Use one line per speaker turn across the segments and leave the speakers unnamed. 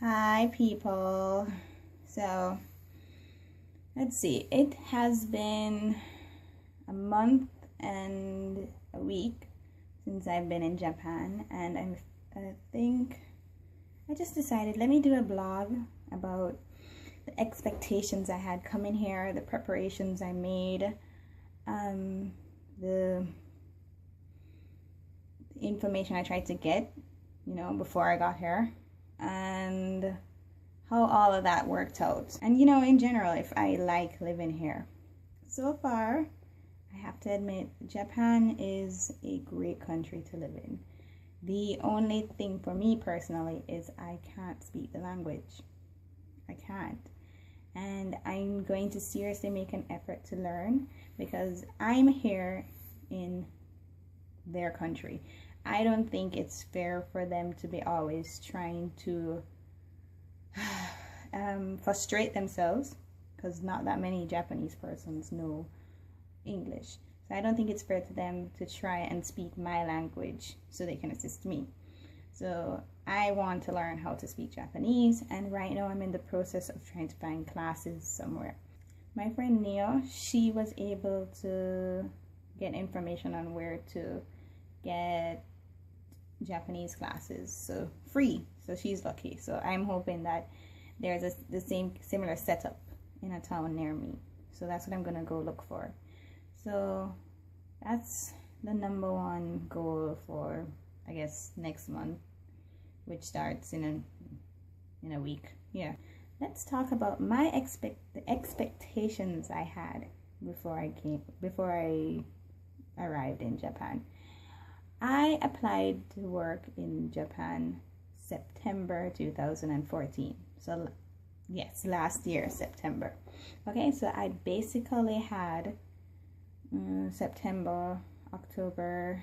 Hi people. So let's see, it has been a month and a week since I've been in Japan, and I think I just decided, let me do a blog about the expectations I had coming here, the preparations I made, the information I tried to get, before I got here, and how all of that worked out. And in general, if I like living here. So far, I have to admit, Japan is a great country to live in. The only thing for me personally is I can't speak the language. I can't. And I'm going to seriously make an effort to learn, because I'm here in their country. I don't think it's fair for them to be always trying to frustrate themselves, because not that many Japanese persons know English. So I don't think it's fair to them to try and speak my language so they can assist me. So I want to learn how to speak Japanese, and right now I'm in the process of trying to find classes somewhere. My friend Neo, she was able to get information on where to get Japanese classes, so free. So she's lucky. So I'm hoping that there's the similar setup in a town near me. So that's what I'm gonna go look for. So that's the #1 goal for, I guess, next month, which starts in a week. Yeah. Let's talk about my the expectations I had before I arrived in Japan. I applied to work in Japan September 2014. So yes, last year, September. Okay, so I basically had September, October,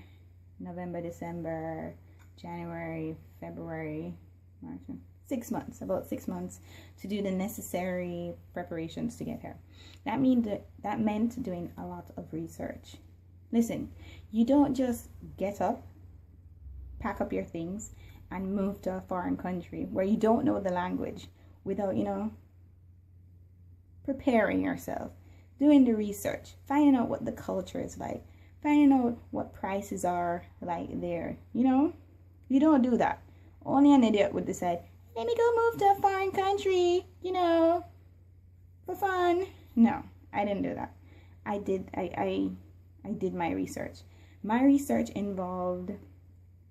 November, December, January, February, March, 6 months, about 6 months to do the necessary preparations to get here. That meant doing a lot of research. Listen, you don't just get up, pack up your things, and move to a foreign country where you don't know the language without, preparing yourself, doing the research, finding out what the culture is like, finding out what prices are like there. You don't do that. Only an idiot would decide, let me go move to a foreign country, for fun. No, I didn't do that. I did my research. My research involved,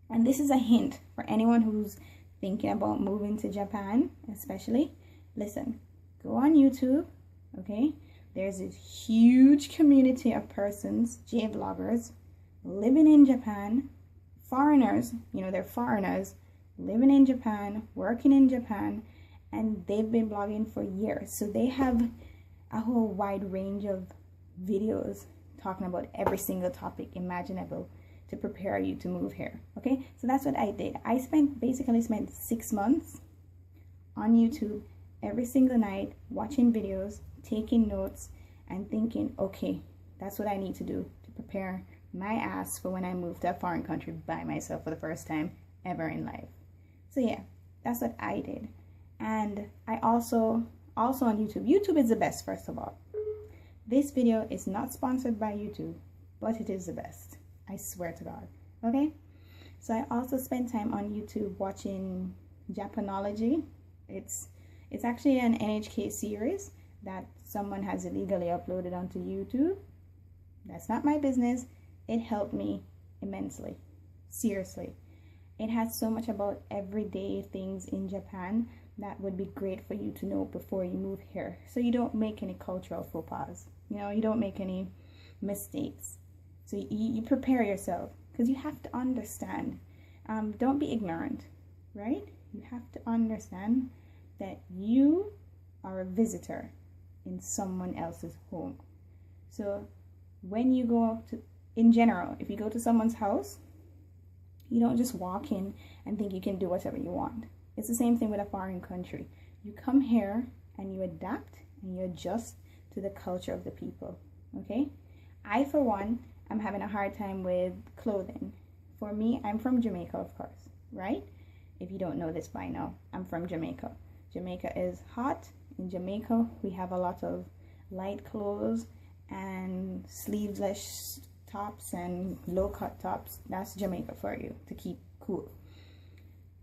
and this is a hint for anyone who's thinking about moving to Japan, especially, listen, go on YouTube, okay? There's this huge community of persons, J-vloggers, living in Japan, foreigners, they're foreigners, living in Japan, working in Japan, and they've been blogging for years. So they have a whole wide range of videos talking about every single topic imaginable to prepare you to move here. Okay, so that's what I did. I basically spent 6 months on YouTube every single night watching videos, taking notes, and thinking, okay, that's what I need to do to prepare my ass for when I move to a foreign country by myself for the first time ever in life. So yeah, that's what I did. And I also on YouTube is the best, first of all. This video is not sponsored by YouTube, but it is the best. I swear to God. Okay? So I also spent time on YouTube watching Japanology. It's actually an NHK series that someone has illegally uploaded onto YouTube. That's not my business. It helped me immensely. Seriously. It has so much about everyday things in Japan that would be great for you to know before you move here, so you don't make any cultural faux pas. You don't make any mistakes. So you prepare yourself, because you have to understand. Don't be ignorant, right? You have to understand that you are a visitor in someone else's home. So when you go to, in general, if you go to someone's house, you don't just walk in and think you can do whatever you want. It's the same thing with a foreign country. You come here and you adapt and you adjust to the culture of the people, okay? I, for one, am having a hard time with clothing. For me, I'm from Jamaica, of course, right? if you don't know this by now, I'm from Jamaica. Jamaica is hot. In Jamaica, we have a lot of light clothes and sleeveless tops and low-cut tops. That's Jamaica for you, to keep cool.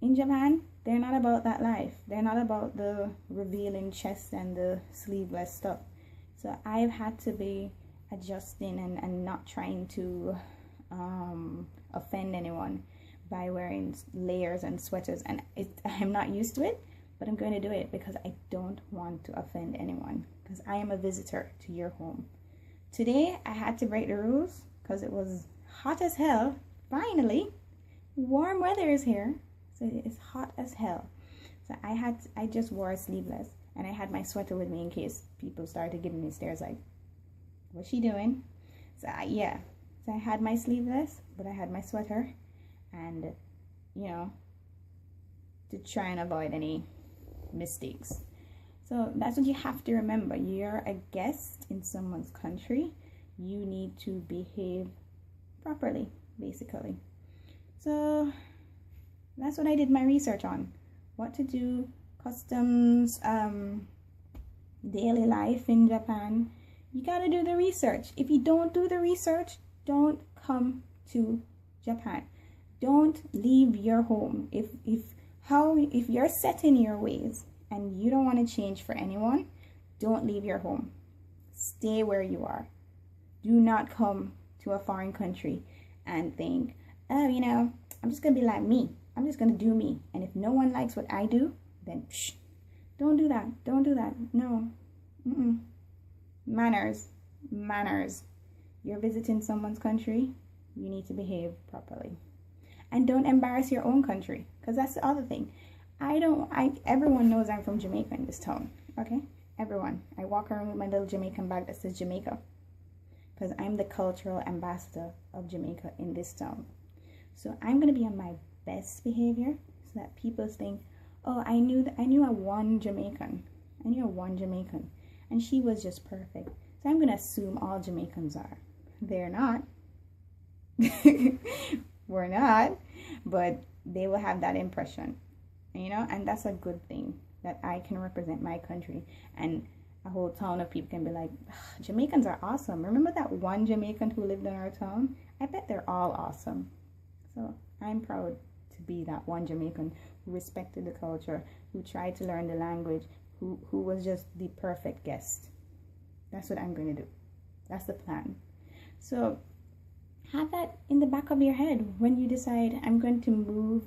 In Japan, they're not about that life. They're not about the revealing chest and the sleeveless stuff. So I've had to be adjusting and not trying to offend anyone by wearing layers and sweaters. And I'm not used to it, but I'm going to do it because I don't want to offend anyone, because I am a visitor to your home. Today, I had to break the rules because it was hot as hell. Finally, warm weather is here, so it's hot as hell. So I just wore a sleeveless, and I had my sweater with me in case people started giving me stares like, what's she doing? So yeah, so I had my sleeveless, but I had my sweater, and you know, to try and avoid any mistakes. So that's what you have to remember. You're a guest in someone's country. You need to behave properly, basically. So that's what I did my research on. What to do, customs, daily life in Japan. You gotta do the research. If you don't do the research, don't come to Japan. Don't leave your home. If you're set in your ways and you don't want to change for anyone, don't leave your home. Stay where you are. Do not come to a foreign country and think, oh, you know, I'm just going to be like me. I'm just going to do me. And if no one likes what I do, then psh, don't do that. Don't do that. No. Manners. Manners. You're visiting someone's country, you need to behave properly. And don't embarrass your own country, because that's the other thing. Everyone knows I'm from Jamaica in this town, okay? Everyone. I walk around with my little Jamaican bag that says Jamaica, because I'm the cultural ambassador of Jamaica in this town. So I'm going to be on my best behavior so that people think, oh, I knew a one Jamaican. I knew a one Jamaican, and she was just perfect. So I'm going to assume all Jamaicans are. They're not. We're not, but they will have that impression, you know, and that's a good thing, that I can represent my country, and a whole town of people can be like, Jamaicans are awesome. Remember that one Jamaican who lived in our town? I bet they're all awesome. So I'm proud to be that one Jamaican who respected the culture, who tried to learn the language, who was just the perfect guest. That's what I'm going to do. That's the plan. So have that in the back of your head when you decide, I'm going to move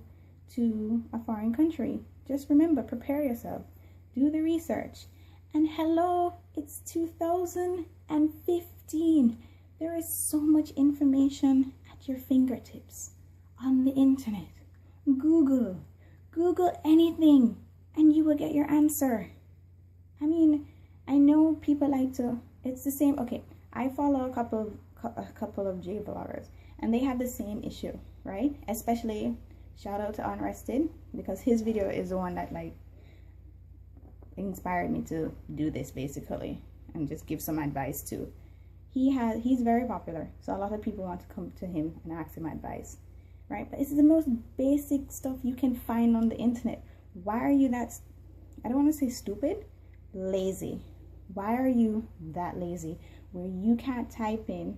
to a foreign country. Just remember, prepare yourself. Do the research. And hello, it's 2015. There is so much information at your fingertips on the internet. Google anything and you will get your answer. I mean, I know people like to, it's the same. Okay, I follow a couple of J vloggers, and they have the same issue, right? Especially shout out to Unrested, because his video is the one that like inspired me to do this basically, and just give some advice too. He's very popular, so a lot of people want to come to him and ask him advice, right? But it's the most basic stuff you can find on the internet. Why are you that, I don't want to say stupid, lazy? Why are you that lazy where you can't type in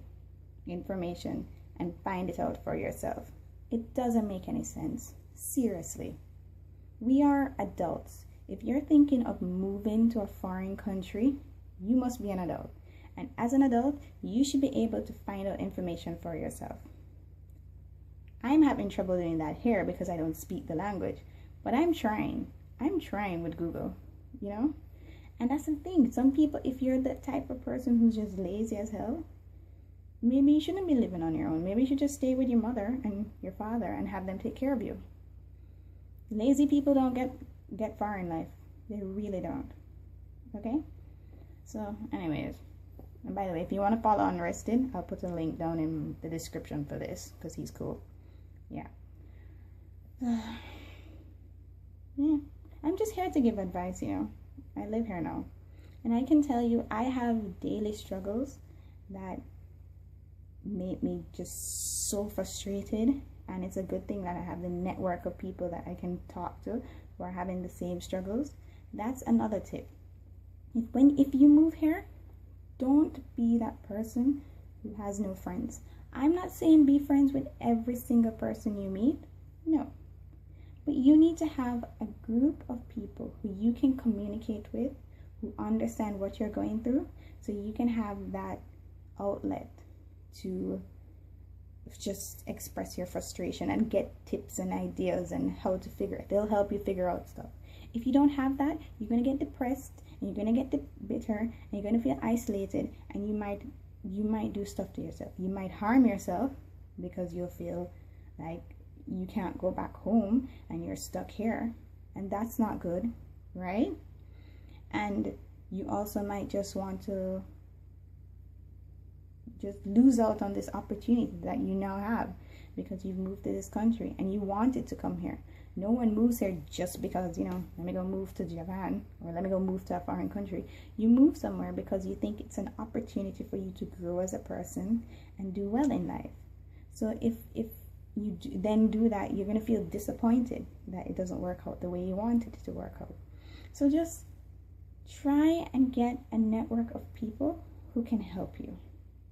information and find it out for yourself? It doesn't make any sense. Seriously. We are adults. If you're thinking of moving to a foreign country, you must be an adult. And as an adult, you should be able to find out information for yourself. I'm having trouble doing that here because I don't speak the language. But I'm trying. I'm trying with Google, you know? And that's the thing. Some people, if you're the type of person who's just lazy as hell, maybe you shouldn't be living on your own. Maybe you should just stay with your mother and your father and have them take care of you. Lazy people don't get far in life. They really don't. Okay? So, anyways. And by the way, if you want to follow Unrested, I'll put a link down in the description for this, because he's cool. Yeah. Yeah. I'm just here to give advice, you know. I live here now. And I can tell you, I have daily struggles that make me just so frustrated And it's a good thing that I have the network of people that I can talk to who are having the same struggles. That's another tip. If you move here, don't be that person who has no friends. I'm not saying be friends with every single person you meet. No. But you need to have a group of people who you can communicate with, who understand what you're going through, so you can have that outlet to just express your frustration and get tips and ideas and how to figure it. They'll help you figure out stuff. If you don't have that, you're going to get depressed, and you're going to get bitter, and you're going to feel isolated, and you might do stuff to yourself. You might harm yourself because you'll feel like you can't go back home and you're stuck here, and that's not good, right? And you also might just want to just lose out on this opportunity that you now have because you've moved to this country and you wanted to come here. No one moves here just because, let me go move to Japan, or let me go move to a foreign country. You move somewhere because you think it's an opportunity for you to grow as a person and do well in life. So if you then do that, you're going to feel disappointed that it doesn't work out the way you wanted it to work out. So just try and get a network of people who can help you.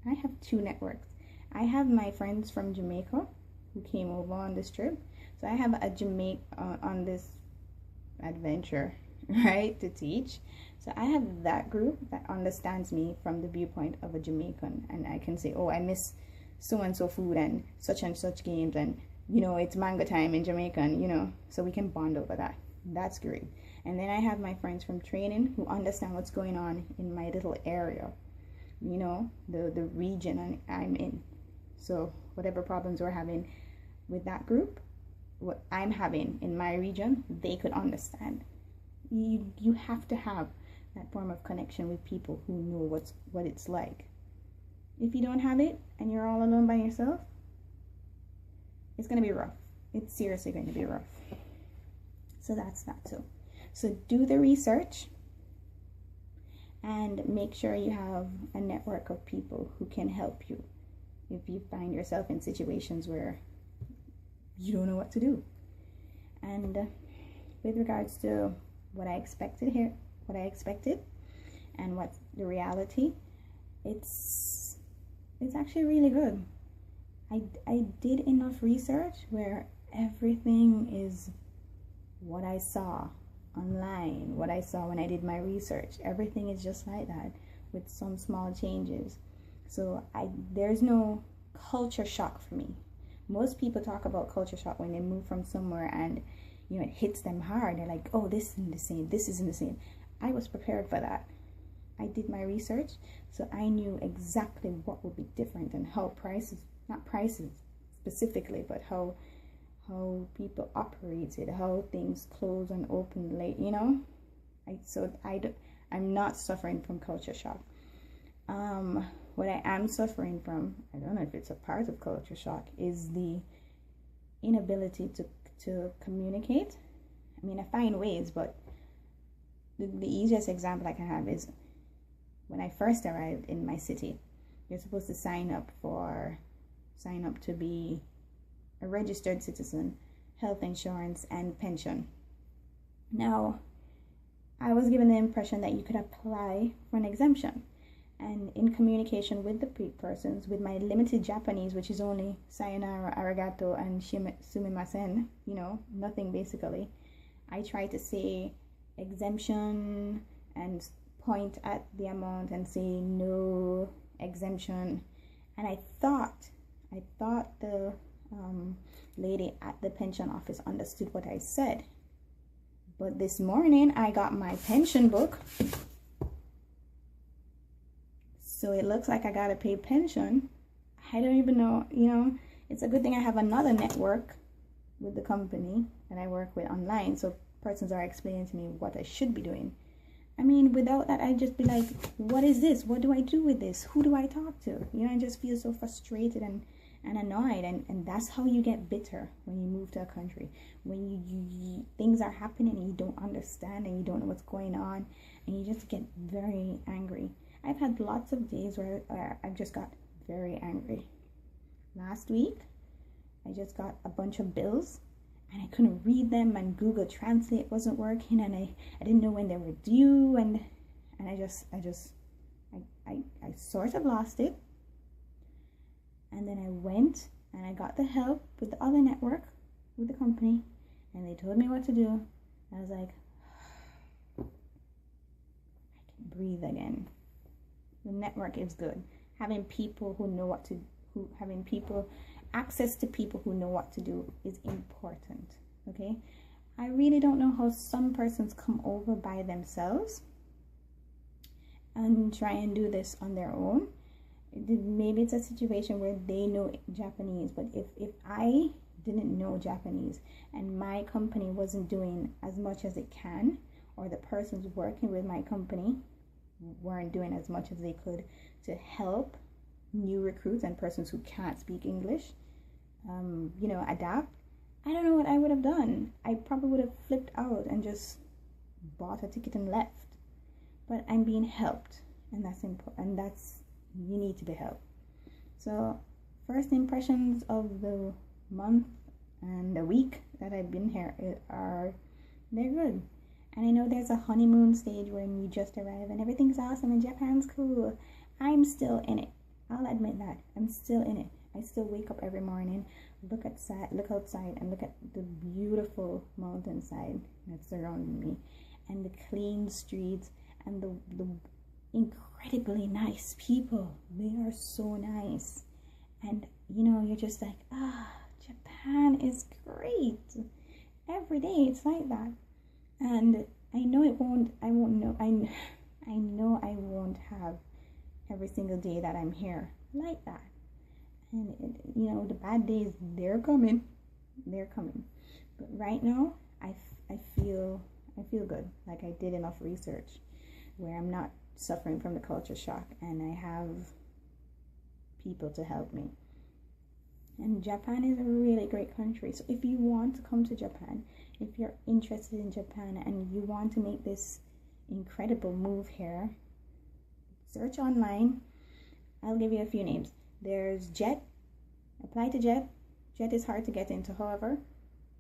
I have 2 networks. I have my friends from Jamaica who came over on this trip. So I have a Jamaica on this adventure, right, to teach. So I have that group that understands me from the viewpoint of a Jamaican, and I can say, oh, I miss so and so food and such games, and it's mango time in Jamaica, and so we can bond over that. That's great. And then I have my friends from training who understand what's going on in my little area, the region I'm in. So whatever problems we're having with that group, what I'm having in my region, they could understand. You have to have that form of connection with people who know what it's like. If you don't have it and you're all alone by yourself, it's going to be rough. It's seriously going to be rough. So that's that too. So do the research and make sure you have a network of people who can help you if you find yourself in situations where you don't know what to do. And with regards to what I expected and what the reality, it's actually really good. I did enough research where everything is what I saw online, what I saw when I did my research. Everything is just like that with some small changes. So there's no culture shock for me. Most people talk about culture shock when they move from somewhere and it hits them hard. They're like, oh, this isn't the same, this isn't the same. I was prepared for that. I did my research, so I knew exactly what would be different and how not prices specifically, but how people operated, how things close and open late, I'm not suffering from culture shock. What I am suffering from, I don't know if it's a part of culture shock, is the inability to communicate. I mean, I find ways, but the easiest example I can have is when I first arrived in my city. You're supposed to sign up to be a registered citizen, health insurance, and pension. Now, I was given the impression that you could apply for an exemption. And in communication with the persons, with my limited Japanese, which is only sayonara, arigato, and sumimasen, nothing basically, I tried to say exemption and point at the amount and say no exemption. And I thought the lady at the pension office understood what I said. But this morning I got my pension book, so it looks like I gotta pay pension. I don't even know, it's a good thing I have another network with the company that I work with online, so persons are explaining to me what I should be doing. I mean, without that, I'd just be like, what is this? What do I do with this? Who do I talk to? I just feel so frustrated and annoyed, and that's how you get bitter when you move to a country. When you things are happening and you don't understand and you don't know what's going on, and you just get very angry. I've had lots of days where I just got very angry. Last week, I just got a bunch of bills and I couldn't read them, and Google Translate wasn't working, and I didn't know when they were due, and I sort of lost it. And then I went and I got the help with the other network, with the company, and they told me what to do. I was like, I can breathe again. The network is good. Having people who know what to, access to people who know what to do is important, okay? I really don't know how some persons come over by themselves and try and do this on their own. Maybe it's a situation where they know Japanese, but if I didn't know Japanese and my company wasn't doing as much as it can, or the persons working with my company weren't doing as much as they could to help new recruits and persons who can't speak English, adapt, I don't know what I would have done. I probably would have flipped out and just bought a ticket and left. But I'm being helped, and that's important. And you need to be helped. So first impressions of the month and the week that I've been here they're good. And I know there's a honeymoon stage when you just arrive and everything's awesome and Japan's cool. I'm still in it. I'll admit that. I'm still in it. I still wake up every morning, look outside, and look at the beautiful mountainside that's surrounding me, and the clean streets, and the incredibly nice people. They are so nice. And you're just like, Japan is great. Every day it's like that. And I know I know I won't have every single day that I'm here like that. And the bad days, they're coming. But right now, I feel good. Like I did enough research where I'm not suffering from the culture shock, and I have people to help me. And Japan is a really great country. So if you want to come to Japan, if you're interested in Japan and you want to make this incredible move here, search online. I'll give you a few names. There's Jet. Apply to Jet. Jet is hard to get into, however.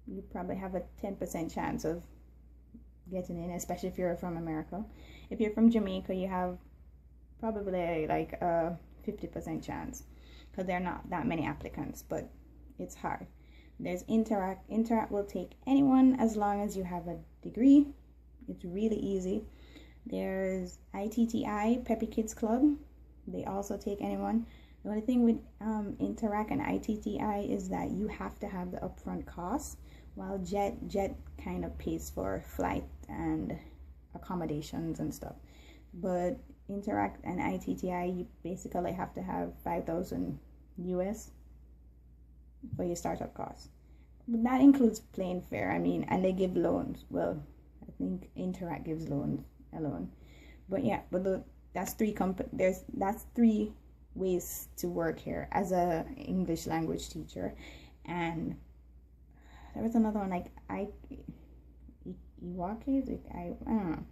You probably have a 10% chance of getting in, especially if you're from America. If you're from Jamaica, you have probably like a 50% chance, because there are not that many applicants, but it's hard. There's Interact. Interact will take anyone as long as you have a degree. It's really easy. There's ITTI, Peppy Kids Club. They also take anyone. The only thing with Interact and ITTI is that you have to have the upfront costs, while Jet kind of pays for flight and accommodations and stuff. But Interact and ITTI, you basically have to have 5,000 US for your startup costs. But that includes plane fare, and they give loans. Well, I think Interact gives loans alone. But yeah, that's three ways to work here as a English language teacher. And there was another one, like Iwaki, I don't know,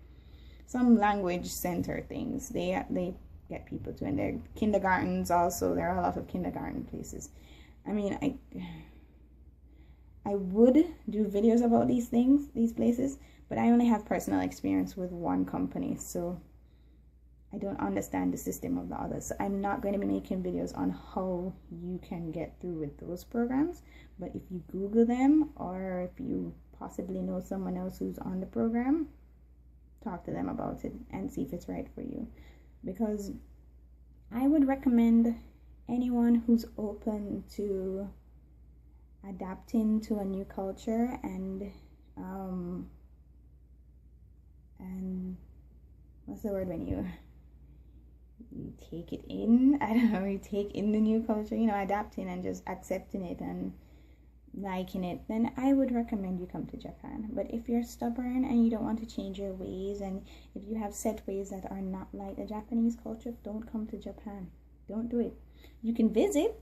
some language center things. They get people to, and their kindergartens also. There are a lot of kindergarten places. I would do videos about these places, but I only have personal experience with one company, so I don't understand the system of the others. So I'm not going to be making videos on how you can get through with those programs. But if you Google them, or if you possibly know someone else who's on the program, talk to them about it and see if it's right for you. Because I would recommend anyone who's open to adapting to a new culture and what's the word when you take it in? I don't know, you take in the new culture, adapting and just accepting it and liking it, then I would recommend you come to Japan. But if you're stubborn and you don't want to change your ways, and if you have set ways that are not like the Japanese culture, don't come to Japan. Don't do it. You can visit,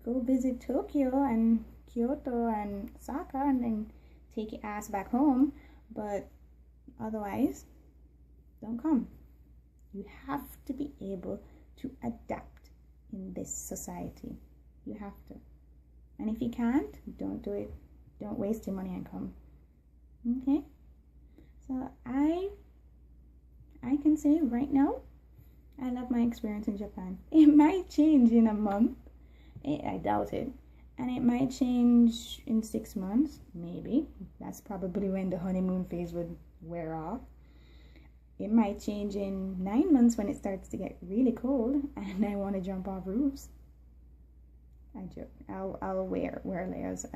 go visit Tokyo and Kyoto and Osaka, and then take your ass back home. But otherwise, don't come. You have to be able to adapt in this society. You have to. And if you can't, don't do it. Don't waste your money and come. Okay? So I can say right now, I love my experience in Japan. It might change in a month. I doubt it. And it might change in 6 months, maybe. That's probably when the honeymoon phase would wear off. It might change in 9 months when it starts to get really cold and I want to jump off roofs. I joke. I'll wear layers.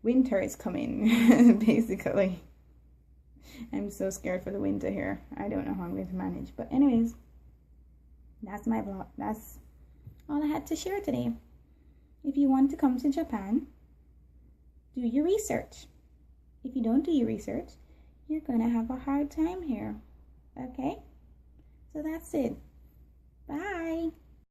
Winter is coming, basically. I'm so scared for the winter here. I don't know how I'm going to manage. But anyways, that's my vlog. That's all I had to share today. If you want to come to Japan, do your research. If you don't do your research, you're going to have a hard time here. Okay? So that's it. Bye.